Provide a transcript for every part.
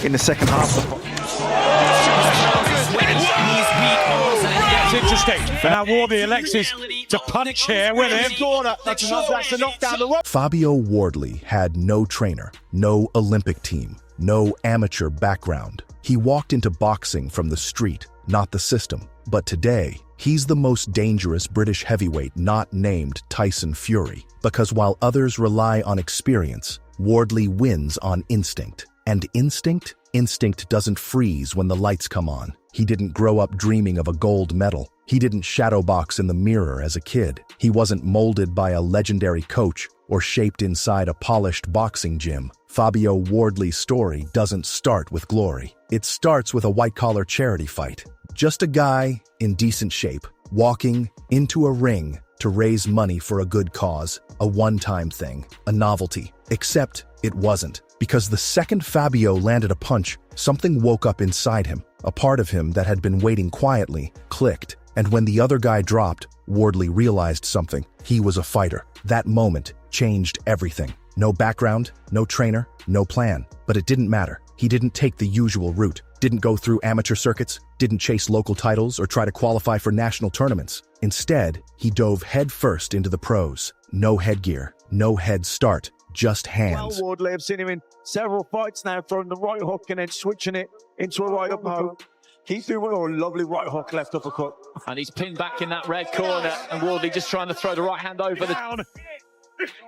in the second half. That's interesting. Now Wardley elects to punch here with him. That's a knockdown the road. Fabio Wardley had no trainer, no Olympic team, no amateur background. He walked into boxing from the street, not the system. But today, he's the most dangerous British heavyweight not named Tyson Fury. Because while others rely on experience, Wardley wins on instinct. And instinct? Instinct doesn't freeze when the lights come on. He didn't grow up dreaming of a gold medal. He didn't shadowbox in the mirror as a kid. He wasn't molded by a legendary coach or shaped inside a polished boxing gym. Fabio Wardley's story doesn't start with glory. It starts with a white-collar charity fight. Just a guy in decent shape, walking into a ring to raise money for a good cause, a one-time thing, a novelty. Except it wasn't. Because the second Fabio landed a punch, something woke up inside him. A part of him that had been waiting quietly clicked. And when the other guy dropped, Wardley realized something. He was a fighter. That moment changed everything. No background, no trainer, no plan. But it didn't matter. He didn't take the usual route, didn't go through amateur circuits, didn't chase local titles or try to qualify for national tournaments. Instead, he dove headfirst into the pros. No headgear, no head start, just hands. Well, Wardley, I've seen him in several fights now, throwing the right hook and then switching it into a right uppercut. Keep doing a lovely right hook, left uppercut. And he's pinned back in that red corner, and Wardley just trying to throw the right hand over the... Down.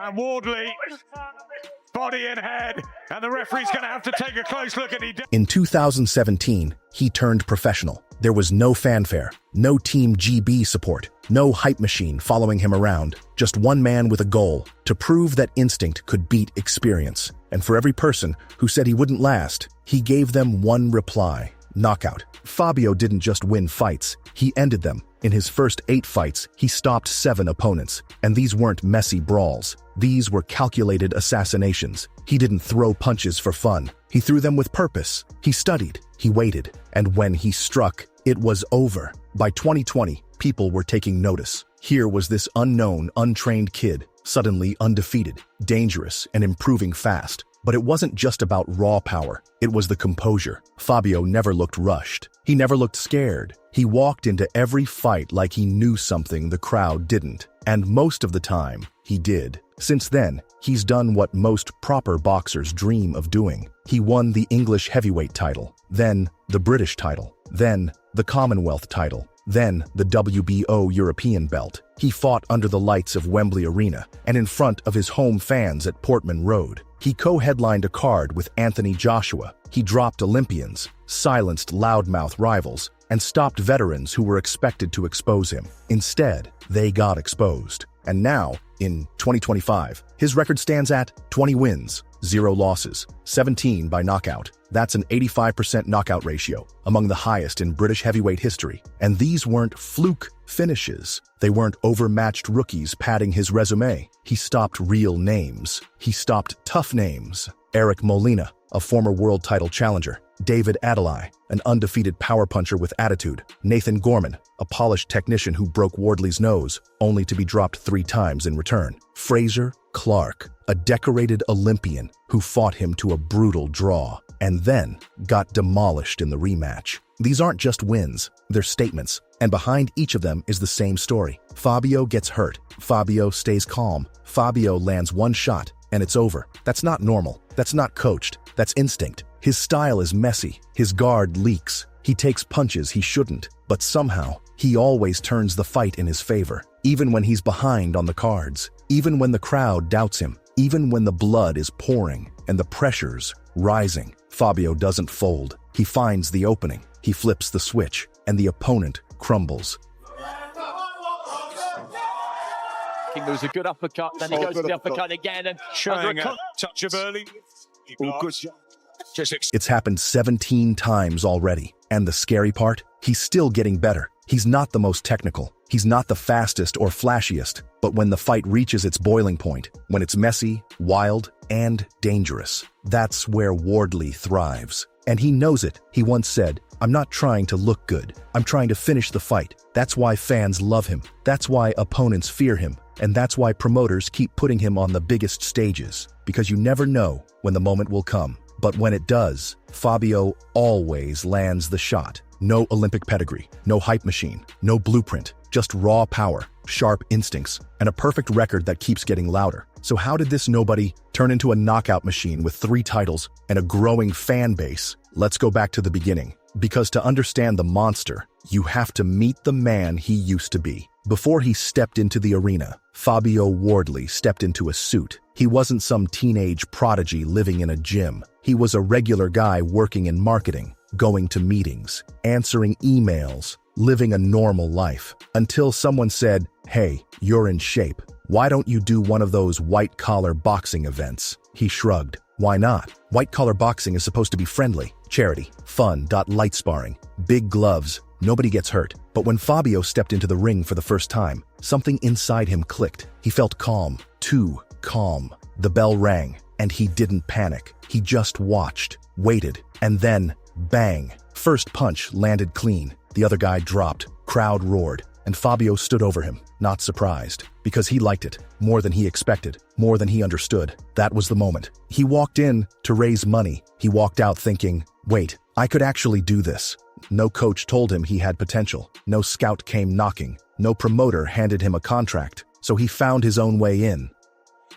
And Wardley, body and head, and the referee's going to have to take a close look at it. In 2017, he turned professional. There was no fanfare, no Team GB support, no hype machine following him around, just one man with a goal, to prove that instinct could beat experience. And for every person who said he wouldn't last, he gave them one reply: knockout. Fabio didn't just win fights, he ended them. In his first 8 fights, he stopped 7 opponents. And these weren't messy brawls. These were calculated assassinations. He didn't throw punches for fun. He threw them with purpose. He studied. He waited. And when he struck, it was over. By 2020, people were taking notice. Here was this unknown, untrained kid, suddenly undefeated, dangerous, and improving fast. But it wasn't just about raw power. It was the composure. Fabio never looked rushed. He never looked scared. He walked into every fight like he knew something the crowd didn't. And most of the time, he did. Since then, he's done what most proper boxers dream of doing. He won the English heavyweight title, then the British title, then the Commonwealth title, then the WBO European belt. He fought under the lights of Wembley Arena and in front of his home fans at Portman Road. He co-headlined a card with Anthony Joshua. He dropped Olympians, silenced loudmouth rivals, and stopped veterans who were expected to expose him. Instead, they got exposed. And now, in 2025, his record stands at 20 wins, 0 losses, 17 by knockout. That's an 85% knockout ratio, among the highest in British heavyweight history. And these weren't fluke finishes. They weren't overmatched rookies padding his resume. He stopped real names. He stopped tough names. Eric Molina, a former world title challenger. David Adeleye, an undefeated power puncher with attitude. Nathan Gorman, a polished technician who broke Wardley's nose, only to be dropped 3 times in return. Fraser Clark, a decorated Olympian who fought him to a brutal draw, and then got demolished in the rematch. These aren't just wins, they're statements. And behind each of them is the same story. Fabio gets hurt. Fabio stays calm. Fabio lands one shot, and it's over. That's not normal. That's not coached. That's instinct. His style is messy. His guard leaks. He takes punches he shouldn't. But somehow, he always turns the fight in his favor. Even when he's behind on the cards. Even when the crowd doubts him. Even when the blood is pouring and the pressure's rising. Fabio doesn't fold. He finds the opening. He flips the switch, and the opponent crumbles. There was a good uppercut, then he goes to the uppercut again, and showing a touch of early. It's happened 17 times already. And the scary part? He's still getting better. He's not the most technical. He's not the fastest or flashiest. But when the fight reaches its boiling point, when it's messy, wild, and dangerous, that's where Wardley thrives. And he knows it. He once said, "I'm not trying to look good. I'm trying to finish the fight." That's why fans love him. That's why opponents fear him. And that's why promoters keep putting him on the biggest stages. Because you never know when the moment will come. But when it does, Fabio always lands the shot. No Olympic pedigree, no hype machine, no blueprint, just raw power, sharp instincts, and a perfect record that keeps getting louder. So how did this nobody turn into a knockout machine with 3 titles and a growing fan base? Let's go back to the beginning. Because to understand the monster, you have to meet the man he used to be. Before he stepped into the arena, Fabio Wardley stepped into a suit. He wasn't some teenage prodigy living in a gym. He was a regular guy working in marketing, going to meetings, answering emails, living a normal life. Until someone said, "Hey, you're in shape. Why don't you do one of those white-collar boxing events?" He shrugged. Why not? White-collar boxing is supposed to be friendly, charity, fun, light sparring, big gloves, nobody gets hurt. But when Fabio stepped into the ring for the first time, something inside him clicked. He felt calm, too calm. The bell rang, and he didn't panic. He just watched, waited, and then, bang! First punch landed clean. The other guy dropped, crowd roared, and Fabio stood over him, not surprised, because he liked it, more than he expected, more than he understood. That was the moment. He walked in to raise money. He walked out thinking, wait, I could actually do this. No coach told him he had potential. No scout came knocking. No promoter handed him a contract. So he found his own way in.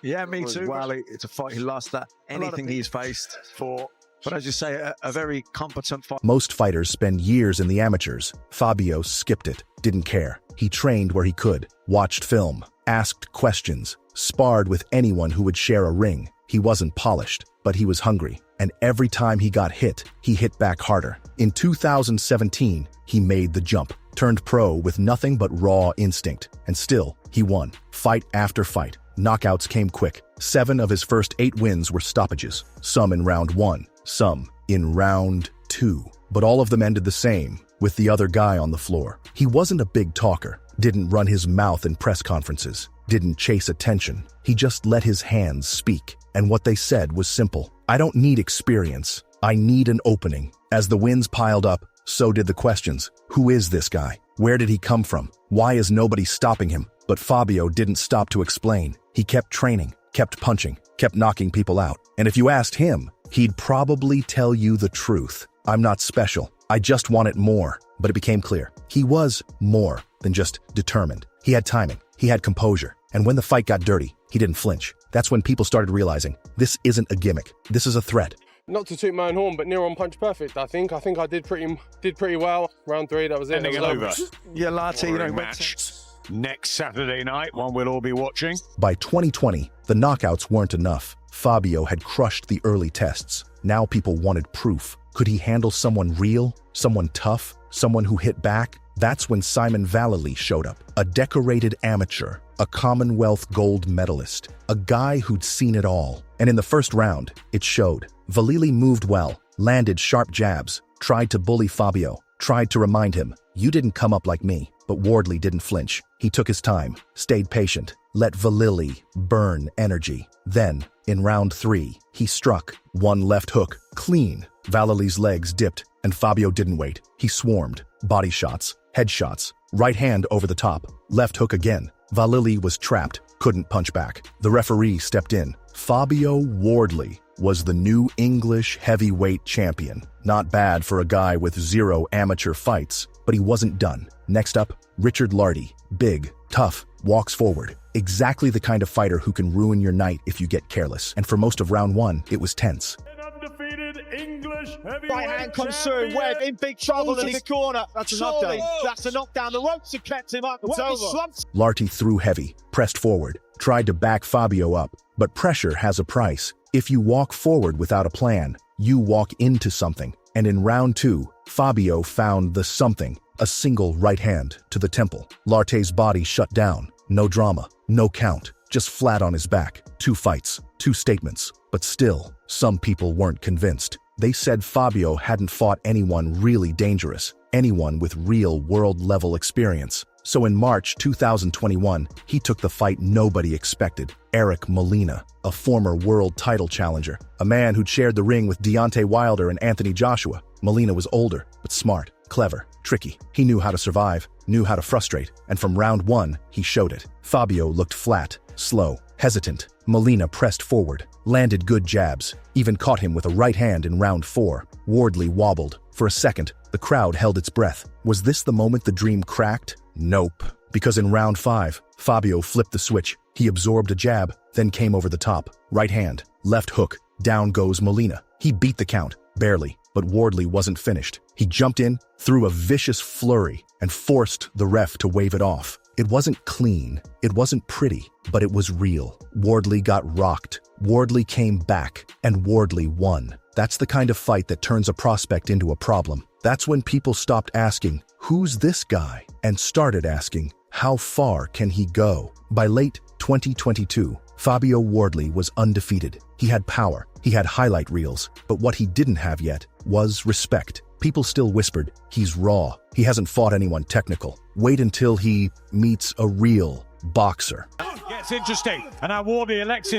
Yeah, me too. Well, it's a fight he lost that anything he's faced for. But as you say, a very competent fight. Most fighters spend years in the amateurs. Fabio skipped it, didn't care. He trained where he could, watched film, asked questions, sparred with anyone who would share a ring. He wasn't polished, but he was hungry. And every time he got hit, he hit back harder. In 2017, he made the jump, turned pro with nothing but raw instinct. And still, he won. Fight after fight. Knockouts came quick. 7 of his first 8 wins were stoppages. Some in round 1, some in round 2. But all of them ended the same, with the other guy on the floor. He wasn't a big talker, didn't run his mouth in press conferences, didn't chase attention. He just let his hands speak. And what they said was simple. I don't need experience. I need an opening. As the wins piled up, so did the questions. Who is this guy? Where did he come from? Why is nobody stopping him? But Fabio didn't stop to explain. He kept training, kept punching, kept knocking people out. And if you asked him, he'd probably tell you the truth. I'm not special. I just want it more. But it became clear. He was more than just determined. He had timing. He had composure. And when the fight got dirty, he didn't flinch. That's when people started realizing, this isn't a gimmick. This is a threat. Not to toot my own horn, but near on punch perfect. I think I did pretty well. Round 3, that was it. Ending it over. Yeah, Larty, Match next Saturday night, one we'll all be watching. By 2020, the knockouts weren't enough. Fabio had crushed the early tests. Now people wanted proof. Could he handle someone real? Someone tough? Someone who hit back? That's when Simon Vallely showed up. A decorated amateur, a Commonwealth gold medalist, a guy who'd seen it all. And in the first round, it showed. Vallely moved well, landed sharp jabs, tried to bully Fabio, tried to remind him, you didn't come up like me. But Wardley didn't flinch. He took his time, stayed patient, let Vallely burn energy. Then, in round 3, he struck. One left hook, clean. Vallely's legs dipped, and Fabio didn't wait. He swarmed. Body shots, headshots, right hand over the top, left hook again. Vallely was trapped, couldn't punch back. The referee stepped in. Fabio Wardley was the new English heavyweight champion. Not bad for a guy with 0 amateur fights, but he wasn't done. Next up, Richard Larty. Big, tough, walks forward. Exactly the kind of fighter who can ruin your night if you get careless. And for most of round 1, it was tense. Undefeated English heavyweight Right hand comes through. Webb in big trouble in his corner. That's a knockdown. That's a knockdown. The ropes have kept him up. Webb is slumped. Larty threw heavy, pressed forward, tried to back Fabio up. But pressure has a price. If you walk forward without a plan, you walk into something. And in round 2, Fabio found the something. A single right hand to the temple. Larte's body shut down. No drama, no count, just flat on his back. 2 fights, 2 statements. But still, some people weren't convinced. They said Fabio hadn't fought anyone really dangerous, anyone with real world-level experience. So in March 2021, he took the fight nobody expected. Eric Molina, a former world title challenger, a man who'd shared the ring with Deontay Wilder and Anthony Joshua. Molina was older, but smart, clever, tricky. He knew how to survive, knew how to frustrate, and from round 1, he showed it. Fabio looked flat, slow, hesitant. Molina pressed forward, landed good jabs, even caught him with a right hand in round 4. Wardley wobbled. For a second, the crowd held its breath. Was this the moment the dream cracked? Nope. Because in round 5, Fabio flipped the switch. He absorbed a jab, then came over the top. Right hand, left hook, down goes Molina. He beat the count, barely, but Wardley wasn't finished. He jumped in, threw a vicious flurry, and forced the ref to wave it off. It wasn't clean, it wasn't pretty, but it was real. Wardley got rocked. Wardley came back, and Wardley won. That's the kind of fight that turns a prospect into a problem. That's when people stopped asking, "Who's this guy?" and started asking, "How far can he go?" By late 2022, Fabio Wardley was undefeated. He had power, he had highlight reels, but what he didn't have yet was respect. People still whispered, "He's raw. He hasn't fought anyone technical. Wait until he meets a real boxer." Gets interesting, and now Wardley elects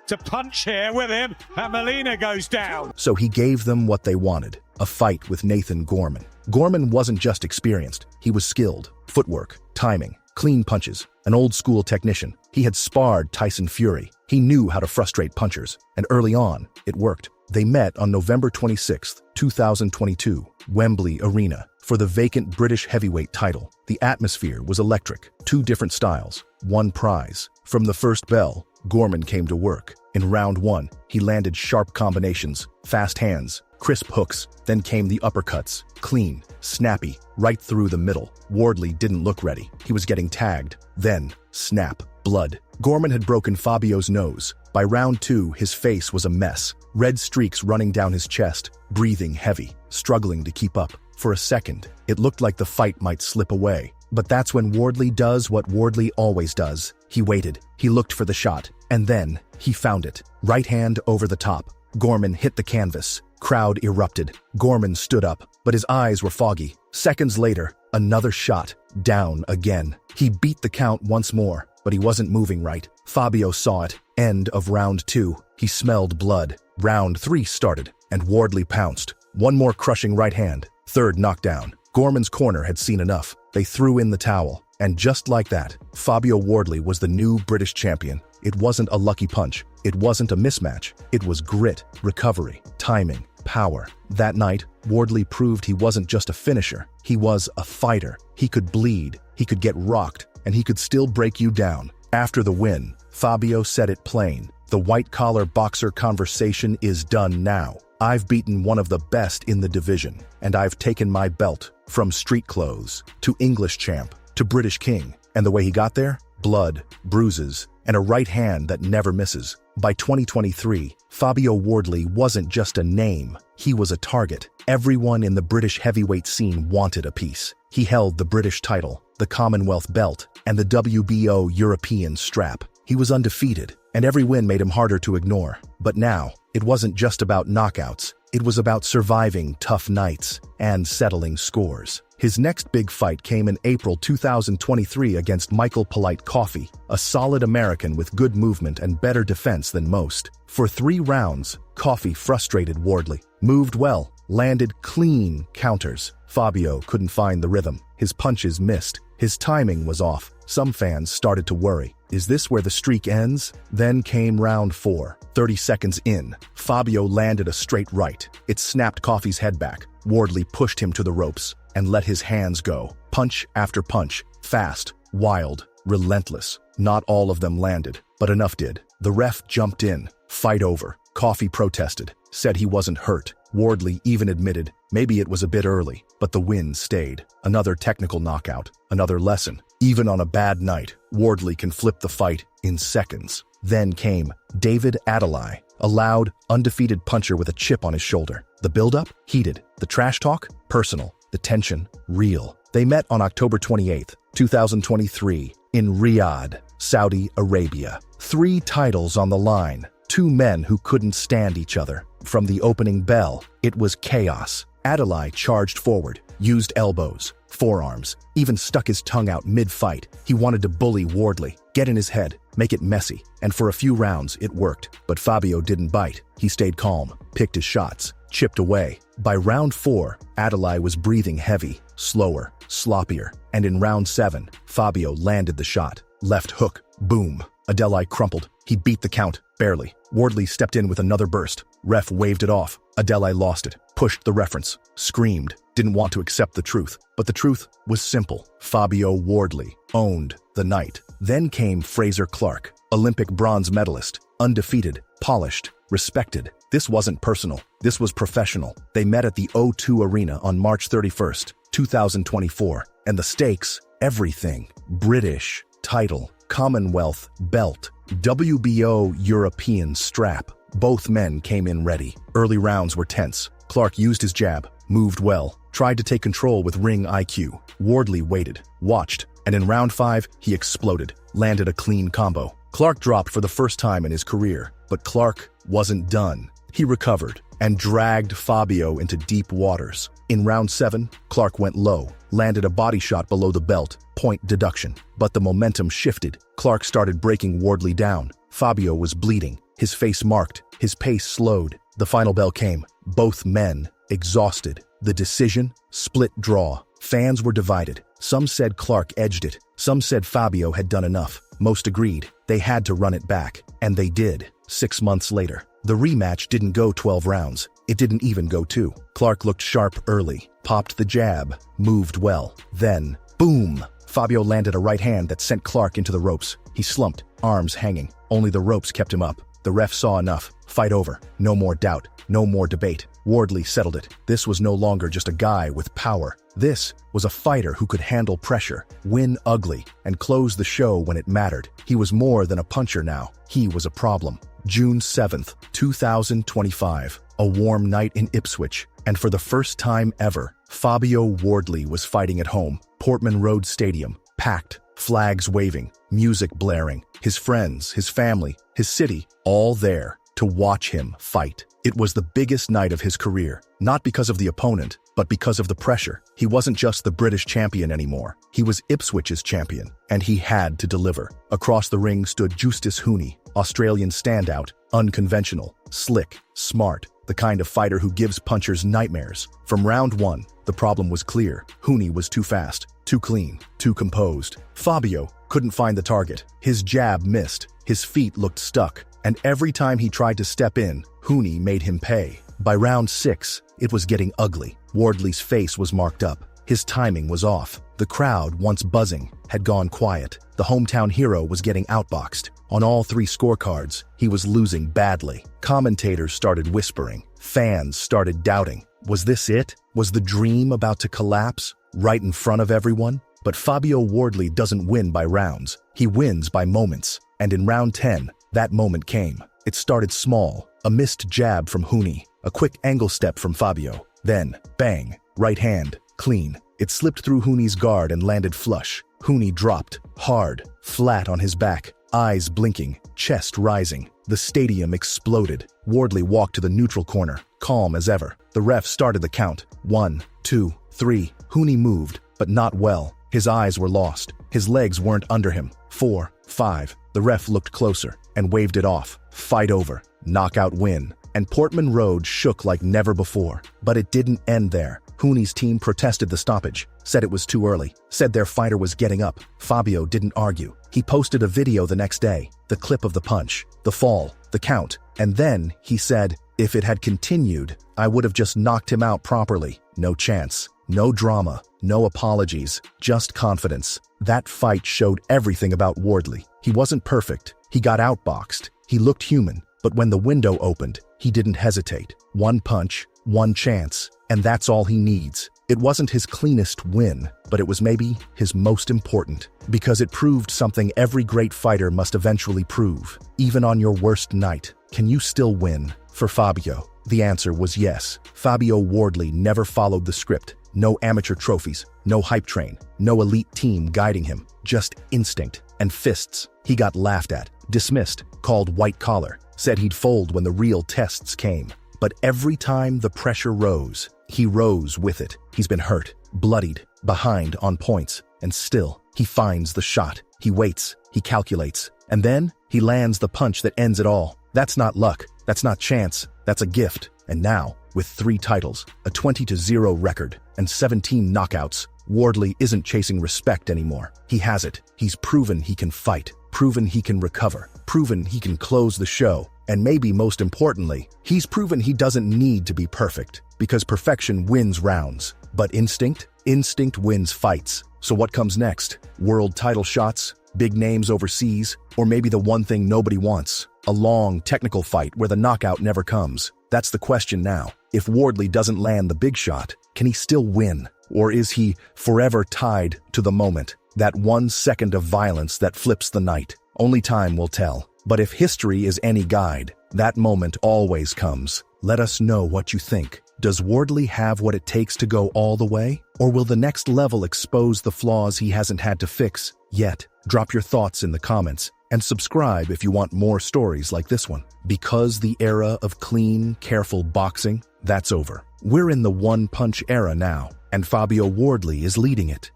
to punch here with him, and Molina goes down. So he gave them what they wanted, a fight with Nathan Gorman. Gorman wasn't just experienced, he was skilled. Footwork, timing, clean punches, an old-school technician. He had sparred Tyson Fury. He knew how to frustrate punchers, and early on, it worked. They met on November 26, 2022, Wembley Arena, for the vacant British heavyweight title. The atmosphere was electric. 2 different styles, 1 prize. From the first bell, Gorman came to work. In round 1, he landed sharp combinations, fast hands, crisp hooks, then came the uppercuts, clean, snappy, right through the middle. Wardley didn't look ready. He was getting tagged. Then, snap, blood. Gorman had broken Fabio's nose. By round 2, his face was a mess. Red streaks running down his chest, breathing heavy, struggling to keep up. For a second, it looked like the fight might slip away. But that's when Wardley does what Wardley always does. He waited, he looked for the shot, and then he found it. Right hand over the top. Gorman hit the canvas. Crowd erupted. Gorman stood up, but his eyes were foggy. Seconds later, another shot. Down again. He beat the count once more, but he wasn't moving right. Fabio saw it. End of round 2. He smelled blood. Round 3 started, and Wardley pounced. One more crushing right hand. Third knockdown. Gorman's corner had seen enough. They threw in the towel. And just like that, Fabio Wardley was the new British champion. It wasn't a lucky punch. It wasn't a mismatch. It was grit, recovery, timing, power. That night, Wardley proved he wasn't just a finisher. He was a fighter. He could bleed, he could get rocked, and he could still break you down. After the win, Fabio said it plain. The white-collar boxer conversation is done now. I've beaten one of the best in the division, and I've taken my belt from street clothes to English champ to British king. And the way he got there? Blood, bruises, and a right hand that never misses. By 2023, Fabio Wardley wasn't just a name, he was a target. Everyone in the British heavyweight scene wanted a piece. He held the British title, the Commonwealth belt, and the WBO European strap. He was undefeated, and every win made him harder to ignore. But now, it wasn't just about knockouts. It was about surviving tough nights and settling scores. His next big fight came in April 2023 against Michael Polite Coffey, a solid American with good movement and better defense than most. For 3 rounds, Coffey frustrated Wardley, moved well, landed clean counters. Fabio couldn't find the rhythm. His punches missed. His timing was off. Some fans started to worry. Is this where the streak ends? Then came round 4. 30 seconds in, Fabio landed a straight right. It snapped Coffey's head back. Wardley pushed him to the ropes and let his hands go. Punch after punch. Fast, wild, relentless. Not all of them landed, but enough did. The ref jumped in. Fight over. Coffey protested, said he wasn't hurt. Wardley even admitted maybe it was a bit early, but the win stayed. Another technical knockout. Another lesson. Even on a bad night, Wardley can flip the fight in seconds. Then came David Adelaide, a loud, undefeated puncher with a chip on his shoulder. The build-up? Heated. The trash talk? Personal. The tension? Real. They met on October 28, 2023, in Riyadh, Saudi Arabia. 3 titles on the line. 2 men who couldn't stand each other. From the opening bell, it was chaos. Adelaide charged forward, used elbows, forearms, even stuck his tongue out mid-fight. He wanted to bully Wardley, get in his head, make it messy, and for a few rounds it worked. But Fabio didn't bite. He stayed calm, picked his shots, chipped away. By round 4, Adelaide was breathing heavy, slower, sloppier, and in round 7, Fabio landed the shot. Left hook, boom. Adelaide crumpled. He beat the count, barely. Wardley stepped in with another burst. Ref waved it off. Adeli lost it, pushed the reference, screamed, didn't want to accept the truth. But the truth was simple. Fabio Wardley owned the night. Then came Fraser Clark, Olympic bronze medalist, undefeated, polished, respected. This wasn't personal. This was professional. They met at the O2 Arena on March 31st, 2024. And the stakes, everything. British title, Commonwealth belt, WBO European strap. Both men came in ready. Early rounds were tense. Clark used his jab, moved well, tried to take control with ring IQ. Wardley waited, watched, and in round 5, he exploded, landed a clean combo. Clark dropped for the first time in his career, but Clark wasn't done. He recovered and dragged Fabio into deep waters. In round 7, Clark went low, landed a body shot below the belt, point deduction. But the momentum shifted. Clark started breaking Wardley down. Fabio was bleeding, his face marked, his pace slowed. The final bell came. Both men exhausted. The decision? Split draw. Fans were divided. Some said Clark edged it. Some said Fabio had done enough. Most agreed they had to run it back. And they did. 6 months later. The rematch didn't go 12 rounds. It didn't even go 2. Clark looked sharp early, popped the jab, moved well. Then, boom! Fabio landed a right hand that sent Clark into the ropes. He slumped, arms hanging. Only the ropes kept him up. The ref saw enough. Fight over. No more doubt. No more debate. Wardley settled it. This was no longer just a guy with power. This was a fighter who could handle pressure, win ugly, and close the show when it mattered. He was more than a puncher now. He was a problem. June 7th, 2025. A warm night in Ipswich, and for the first time ever, Fabio Wardley was fighting at home. Portman Road Stadium, packed, flags waving, music blaring. His friends, his family, his city, all there to watch him fight. It was the biggest night of his career, not because of the opponent, but because of the pressure. He wasn't just the British champion anymore. He was Ipswich's champion, and he had to deliver. Across the ring stood Justis Huni, Australian standout, unconventional, slick, smart, the kind of fighter who gives punchers nightmares. From round 1, the problem was clear. Huni was too fast, too clean, too composed. Fabio couldn't find the target. His jab missed, his feet looked stuck, and every time he tried to step in, Huni made him pay. By round 6, it was getting ugly. Wardley's face was marked up. His timing was off. The crowd, once buzzing, had gone quiet. The hometown hero was getting outboxed. On all 3 scorecards, he was losing badly. Commentators started whispering. Fans started doubting. Was this it? Was the dream about to collapse? Right in front of everyone? But Fabio Wardley doesn't win by rounds. He wins by moments. And in round 10, that moment came. It started small. A missed jab from Huni. A quick angle step from Fabio. Then, bang, right hand, clean. It slipped through Huni's guard and landed flush. Huni dropped, hard, flat on his back, eyes blinking, chest rising. The stadium exploded. Wardley walked to the neutral corner, calm as ever. The ref started the count. 1, 2, 3. Huni moved, but not well. His eyes were lost. His legs weren't under him. 4, 5. The ref looked closer and waved it off. Fight over. Knockout win. And Portman Road shook like never before. But it didn't end there. Huni's team protested the stoppage, said it was too early, said their fighter was getting up. Fabio didn't argue. He posted a video the next day, the clip of the punch, the fall, the count, and then he said, "If it had continued, I would have just knocked him out properly. No chance. No drama. No apologies. Just confidence." That fight showed everything about Wardley. He wasn't perfect. He got outboxed. He looked human. But when the window opened, he didn't hesitate. One punch, one chance, and that's all he needs. It wasn't his cleanest win, but it was maybe his most important, because it proved something every great fighter must eventually prove. Even on your worst night, can you still win? For Fabio, the answer was yes. Fabio Wardley never followed the script. No amateur trophies, no hype train, no elite team guiding him, just instinct and fists. He got laughed at, dismissed, called white collar, said he'd fold when the real tests came. But every time the pressure rose, he rose with it. He's been hurt, bloodied, behind on points, and still, he finds the shot. He waits, he calculates, and then he lands the punch that ends it all. That's not luck, that's not chance, that's a gift. And now, with 3 titles, a 20-0 record, and 17 knockouts, Wardley isn't chasing respect anymore. He has it. He's proven he can fight, proven he can recover, proven he can close the show, and maybe most importantly, he's proven he doesn't need to be perfect, because perfection wins rounds. But instinct wins fights. So what comes next? World title shots? Big names overseas? Or maybe the one thing nobody wants? A long, technical fight where the knockout never comes? That's the question now. If Wardley doesn't land the big shot, can he still win? Or is he forever tied to the moment? That 1 second of violence that flips the night? Only time will tell. But if history is any guide, that moment always comes. Let us know what you think. Does Wardley have what it takes to go all the way? Or will the next level expose the flaws he hasn't had to fix yet? Drop your thoughts in the comments and subscribe if you want more stories like this one. Because the era of clean, careful boxing, that's over. We're in the one-punch era now, and Fabio Wardley is leading it.